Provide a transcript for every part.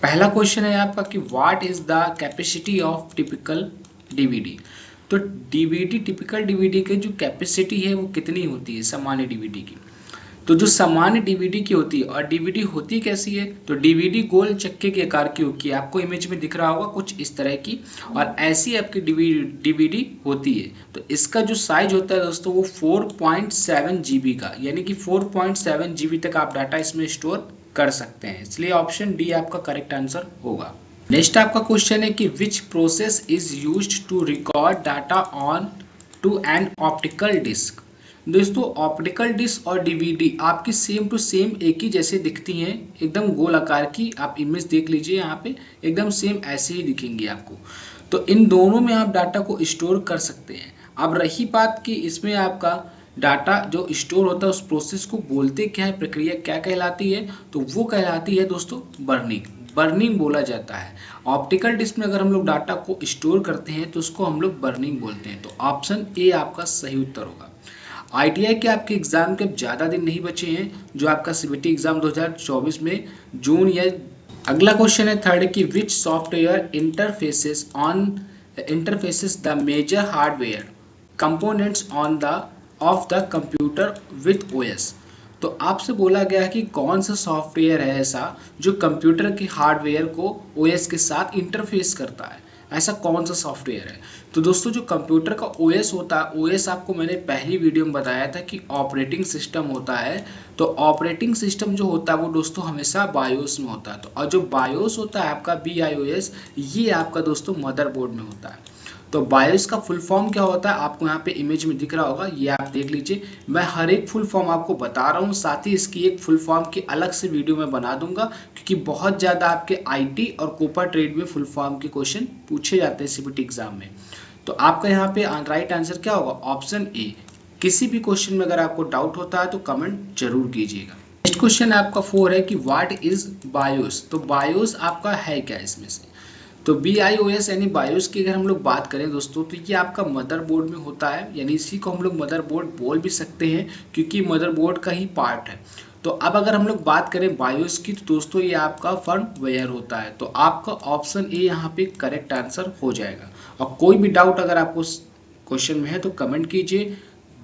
पहला क्वेश्चन है आपका कि what is the capacity of typical DVD. तो डीवीडी टिपिकल डीवीडी की जो कैपेसिटी है वो कितनी होती है सामान्य डीवीडी की। तो जो सामान्य डीवीडी की होती है, और डीवीडी होती कैसी है, तो डीवीडी गोल चक्के के आकार की होती है, आपको इमेज में दिख रहा होगा कुछ इस तरह की, और ऐसी आपकी डीवीडी होती है। तो इसका जो साइज होता है दोस्तों वो 4.7 GB का, यानी कि 4.7 GB तक आप डाटा इसमें स्टोर कर सकते हैं, इसलिए ऑप्शन डी आपका करेक्ट आंसर होगा। नेक्स्ट आपका क्वेश्चन है कि which process is used to record data on to an optical disc. दोस्तों ऑप्टिकल डिस्क और डीवीडी आपकी सेम टू सेम एक ही जैसे दिखती हैं, एकदम गोल आकार की। आप इमेज देख लीजिए यहाँ पे, एकदम सेम ऐसे ही दिखेंगी आपको। तो इन दोनों में आप डाटा को स्टोर कर सकते हैं। अब रही बात कि इसमें आपका डाटा जो स्टोर होता है उस प्रोसेस को बोलते क्या है, प्रक्रिया क्या कहलाती है, तो वो कहलाती है दोस्तों बर्निंग बोला जाता है। ऑप्टिकल डिस्क में अगर हम लोग डाटा को स्टोर करते हैं तो उसको हम लोग बर्निंग बोलते हैं। तो ऑप्शन ए आपका सही उत्तर होगा। आईटीआई के आपके एग्जाम के ज़्यादा दिन नहीं बचे हैं, जो आपका सीबीटी एग्जाम 2024 में जून या। अगला क्वेश्चन है थर्ड कि which software interfaces the major hardware components of the computer with OS. तो आपसे बोला गया है कि कौन सा सॉफ्टवेयर है ऐसा जो कंप्यूटर के हार्डवेयर को ओएस के साथ इंटरफेस करता है, ऐसा कौन सा सॉफ्टवेयर है। तो दोस्तों जो कंप्यूटर का ओएस होता है, ओएस आपको मैंने पहली वीडियो में बताया था कि ऑपरेटिंग सिस्टम होता है। तो ऑपरेटिंग सिस्टम जो होता है वो दोस्तों हमेशा बायोस में होता है। तो और जो बायोस होता है आपका BIOS, ये आपका दोस्तों मदरबोर्ड में होता है। तो बायोस का फुल फॉर्म क्या होता है आपको यहाँ पे इमेज में दिख रहा होगा, ये आप देख लीजिए। मैं हर एक फुल फॉर्म आपको बता रहा हूँ, साथ ही इसकी एक फुल फॉर्म की अलग से वीडियो में बना दूंगा, क्योंकि बहुत ज़्यादा आपके आईटी और कोपा ट्रेड में फुल फॉर्म के क्वेश्चन पूछे जाते हैं सीबीटी एग्जाम में। तो आपका यहाँ पे राइट आंसर क्या होगा, ऑप्शन ए। किसी भी क्वेश्चन में अगर आपको डाउट होता है तो कमेंट जरूर कीजिएगा। नेक्स्ट क्वेश्चन आपका 4 है कि व्हाट इज बायोस। तो बायोस आपका है क्या इसमें से। तो BIOS यानी बायोस की अगर हम लोग बात करें दोस्तों, तो ये आपका मदरबोर्ड में होता है, यानी इसी को हम लोग मदरबोर्ड बोल भी सकते हैं, क्योंकि मदरबोर्ड का ही पार्ट है। तो अब अगर हम लोग बात करें बायोस की, तो दोस्तों ये आपका फर्मवेयर होता है। तो आपका ऑप्शन ए यहाँ पे करेक्ट आंसर हो जाएगा। और कोई भी डाउट अगर आपको क्वेश्चन में है तो कमेंट कीजिए,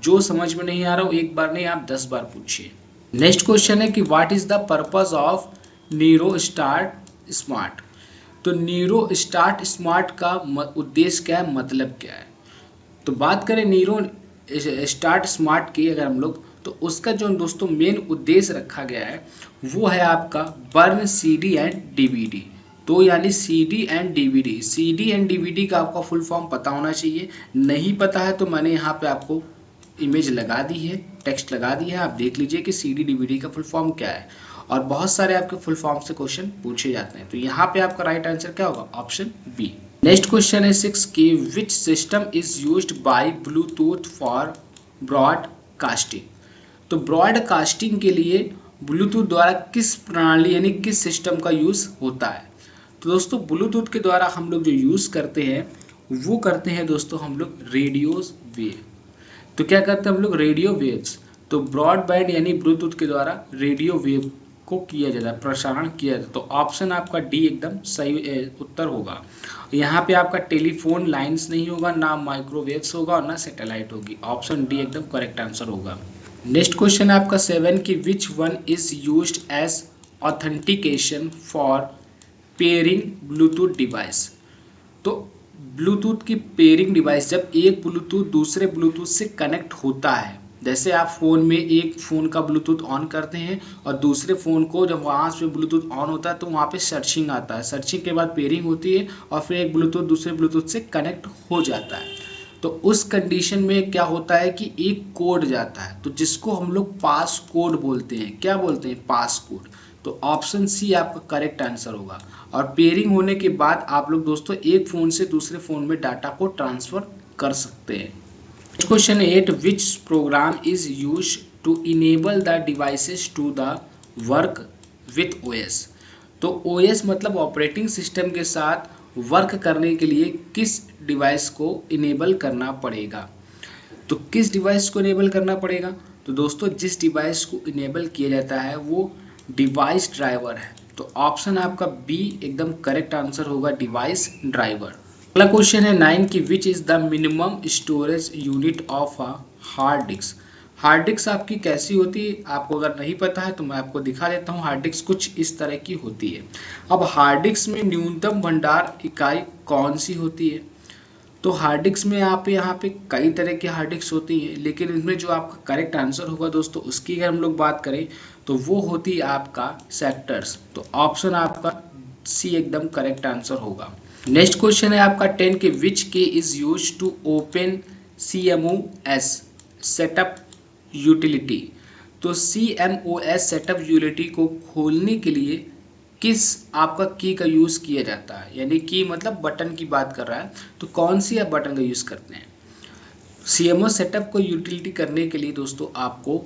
जो समझ में नहीं आ रहा हो एक बार नहीं आप 10 बार पूछिए। नेक्स्ट क्वेश्चन है कि what is the purpose of neuro start smart. तो न्यूरो स्टार्ट स्मार्ट का उद्देश्य क्या है, मतलब क्या है। तो बात करें न्यूरो स्टार्ट स्मार्ट की अगर हम लोग, तो उसका जो दोस्तों मेन उद्देश्य रखा गया है वो है आपका बर्न CD एंड DVD। तो यानी CD एंड DVD का आपका फुल फॉर्म पता होना चाहिए। नहीं पता है तो मैंने यहाँ पे आपको इमेज लगा दी है, टेक्स्ट लगा दी है, आप देख लीजिए कि CD DVD का फुल फॉर्म क्या है। और बहुत सारे आपके फुल फॉर्म से क्वेश्चन पूछे जाते हैं। तो यहाँ पे आपका राइट आंसर क्या होगा, ऑप्शन बी। नेक्स्ट क्वेश्चन है 6 की which system is used by Bluetooth for broadcasting. तो ब्रॉडकास्टिंग के लिए ब्लूटूथ द्वारा किस प्रणाली यानी किस सिस्टम का यूज होता है। तो दोस्तों ब्लूटूथ के द्वारा हम लोग जो यूज करते हैं वो करते हैं दोस्तों हम लोग रेडियोज वेव। तो क्या करते हैं हम लोग, रेडियो वेव्स। तो ब्रॉडबैंड यानी ब्लूटूथ के द्वारा रेडियो वेव को किया जाता है, प्रसारण किया जाता है। तो ऑप्शन आपका डी एकदम सही उत्तर होगा। यहाँ पे आपका टेलीफोन लाइंस नहीं होगा, ना माइक्रोवेव्स होगा और ना सैटेलाइट होगी। ऑप्शन डी एकदम करेक्ट आंसर होगा। नेक्स्ट क्वेश्चन है आपका 7 की which one is used as authentication for pairing Bluetooth device. तो ब्लूटूथ की पेयरिंग डिवाइस, जब एक ब्लूटूथ दूसरे ब्लूटूथ से कनेक्ट होता है, जैसे आप फ़ोन में एक फ़ोन का ब्लूटूथ ऑन करते हैं और दूसरे फ़ोन को जब वहाँ से ब्लूटूथ ऑन होता है तो वहाँ पे सर्चिंग आता है, सर्चिंग के बाद पेयरिंग होती है और फिर एक ब्लूटूथ दूसरे ब्लूटूथ से कनेक्ट हो जाता है। तो उस कंडीशन में क्या होता है कि एक कोड जाता है, तो जिसको हम लोग पास कोड बोलते हैं। क्या बोलते हैं, पास कोड। तो ऑप्शन सी आपका करेक्ट आंसर होगा। और पेयरिंग होने के बाद आप लोग दोस्तों एक फ़ोन से दूसरे फ़ोन में डाटा को ट्रांसफ़र कर सकते हैं। Question 8 which program is use to enable the devices to the work with OS। तो OS मतलब ऑपरेटिंग सिस्टम के साथ वर्क करने के लिए किस डिवाइस को इनेबल करना पड़ेगा। तो किस डिवाइस को इनेबल करना पड़ेगा, तो दोस्तों जिस डिवाइस को इनेबल किया जाता है वो डिवाइस ड्राइवर है। तो ऑप्शन आपका बी एकदम करेक्ट आंसर होगा, डिवाइस ड्राइवर। अगला क्वेश्चन है 9 की which is the minimum storage unit of a hard disk. Hard disk आपकी कैसी होती है, आपको अगर नहीं पता है तो मैं आपको दिखा देता हूँ। हार्ड डिस्क कुछ इस तरह की होती है। अब हार्ड डिस्क में न्यूनतम भंडार इकाई कौन सी होती है? तो हार्ड डिस्क में आप यहाँ पे कई तरह की हार्ड डिस्क होती है, लेकिन इनमें जो आपका करेक्ट आंसर होगा दोस्तों, उसकी अगर हम लोग बात करें तो वो होती है आपका सेक्टर्स। तो ऑप्शन आपका सी एकदम करेक्ट आंसर होगा। नेक्स्ट क्वेश्चन है आपका 10 के which key is use to open CMOS setup utility. तो CMOS सेटअप यूटिलिटी को खोलने के लिए किस आपका की का यूज़ किया जाता है? यानी की मतलब बटन की बात कर रहा है, तो कौन सी आप बटन का यूज़ करते हैं? CMOS सेटअप को यूटिलिटी करने के लिए दोस्तों आपको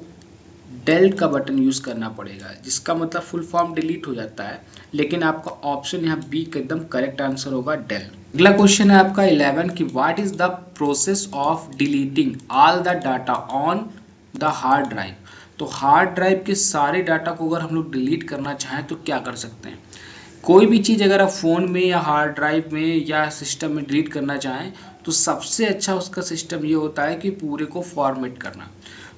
डेल का बटन यूज़ करना पड़ेगा, जिसका मतलब फुल फॉर्म डिलीट हो जाता है, लेकिन आपका ऑप्शन यहाँ बी का एकदम करेक्ट आंसर होगा, डेल। अगला क्वेश्चन है आपका 11 की what is the process of deleting all the data on the hard drive. तो हार्ड ड्राइव के सारे डाटा को अगर हम लोग डिलीट करना चाहें तो क्या कर सकते हैं? कोई भी चीज़ अगर आप फ़ोन में या हार्ड ड्राइव में या सिस्टम में डिलीट करना चाहें तो सबसे अच्छा उसका सिस्टम ये होता है कि पूरे को फॉर्मेट करना।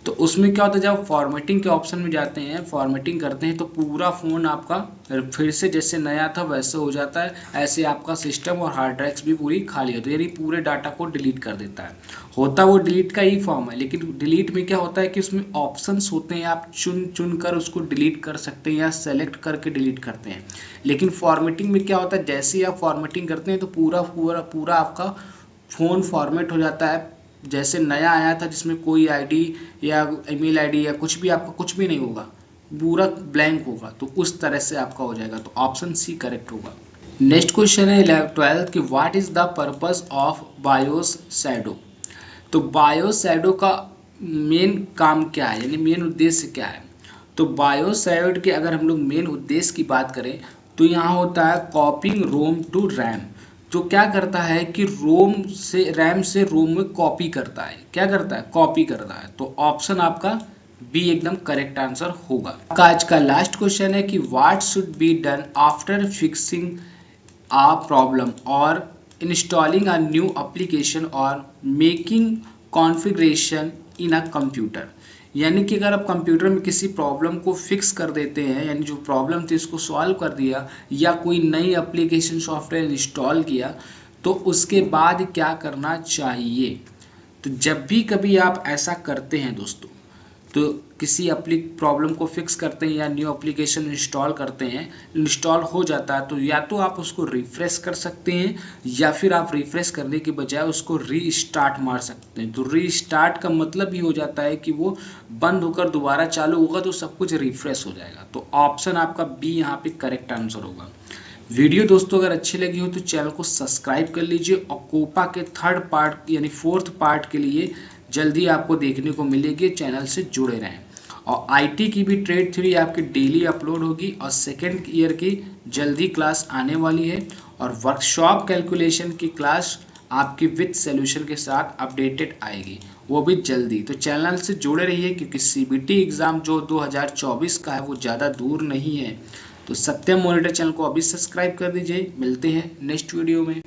तो उसमें क्या होता है, जब फॉर्मेटिंग के ऑप्शन में जाते हैं, फॉर्मेटिंग करते हैं, तो पूरा फ़ोन आपका फिर से जैसे नया था वैसे हो जाता है। ऐसे आपका सिस्टम और हार्ड ड्राइव्स भी पूरी खाली होती है, यानी पूरे डाटा को डिलीट कर देता है। होता वो डिलीट का ही फॉर्म है, लेकिन डिलीट में क्या होता है कि उसमें ऑप्शंस होते हैं, आप चुन चुन कर उसको डिलीट कर सकते हैं या सेलेक्ट करके डिलीट करते हैं। लेकिन फॉर्मेटिंग में क्या होता है, जैसे ही आप फॉर्मेटिंग करते हैं तो पूरा पूरा पूरा आपका फ़ोन फॉर्मेट हो जाता है, जैसे नया आया था, जिसमें कोई आईडी या ईमेल आईडी या कुछ भी आपका कुछ भी नहीं होगा, पूरा ब्लैंक होगा। तो उस तरह से आपका हो जाएगा, तो ऑप्शन सी करेक्ट होगा। नेक्स्ट क्वेश्चन है 12 कि what is the purpose of BIOS shadow. तो बायोस शैडो का मेन काम क्या है, यानी मेन उद्देश्य क्या है? तो बायोस शैडो के अगर हम लोग मेन उद्देश्य की बात करें तो यहाँ होता है कॉपिंग रोम टू रैम। तो क्या करता है कि रैम से रोम में कॉपी करता है। क्या करता है? कॉपी करता है। तो ऑप्शन आपका बी एकदम करेक्ट आंसर होगा। आज का लास्ट क्वेश्चन है कि what should be done after fixing a problem or installing a new application or making configuration in a computer। यानी कि अगर आप कंप्यूटर में किसी प्रॉब्लम को फिक्स कर देते हैं, यानी जो प्रॉब्लम थी उसको सॉल्व कर दिया, या कोई नई एप्लीकेशन सॉफ्टवेयर इंस्टॉल किया, तो उसके बाद क्या करना चाहिए? तो जब भी कभी आप ऐसा करते हैं दोस्तों, तो किसी प्रॉब्लम को फिक्स करते हैं या न्यू एप्लीकेशन इंस्टॉल करते हैं, इंस्टॉल हो जाता है, तो या तो आप उसको रिफ्रेश कर सकते हैं या फिर आप रिफ्रेश करने के बजाय उसको रीस्टार्ट मार सकते हैं। तो रीस्टार्ट का मतलब ही हो जाता है कि वो बंद होकर दोबारा चालू होगा, तो सब कुछ रिफ्रेश हो जाएगा। तो ऑप्शन आपका बी यहाँ पे करेक्ट आंसर होगा। वीडियो दोस्तों अगर अच्छी लगी हो तो चैनल को सब्सक्राइब कर लीजिए, और कोपा के 3rd पार्ट यानी 4th पार्ट के लिए जल्दी आपको देखने को मिलेगी। चैनल से जुड़े रहें। और आईटी की भी ट्रेड 3 आपकी डेली अपलोड होगी, और 2nd ईयर की जल्दी क्लास आने वाली है, और वर्कशॉप कैलकुलेशन की क्लास आपकी विद सॉल्यूशन के साथ अपडेटेड आएगी, वो भी जल्दी। तो चैनल से जुड़े रहिए, क्योंकि CBT एग्ज़ाम जो 2024 का है वो ज़्यादा दूर नहीं है। तो सत्यम मॉनिटर चैनल को अभी सब्सक्राइब कर दीजिए। मिलते हैं नेक्स्ट वीडियो में।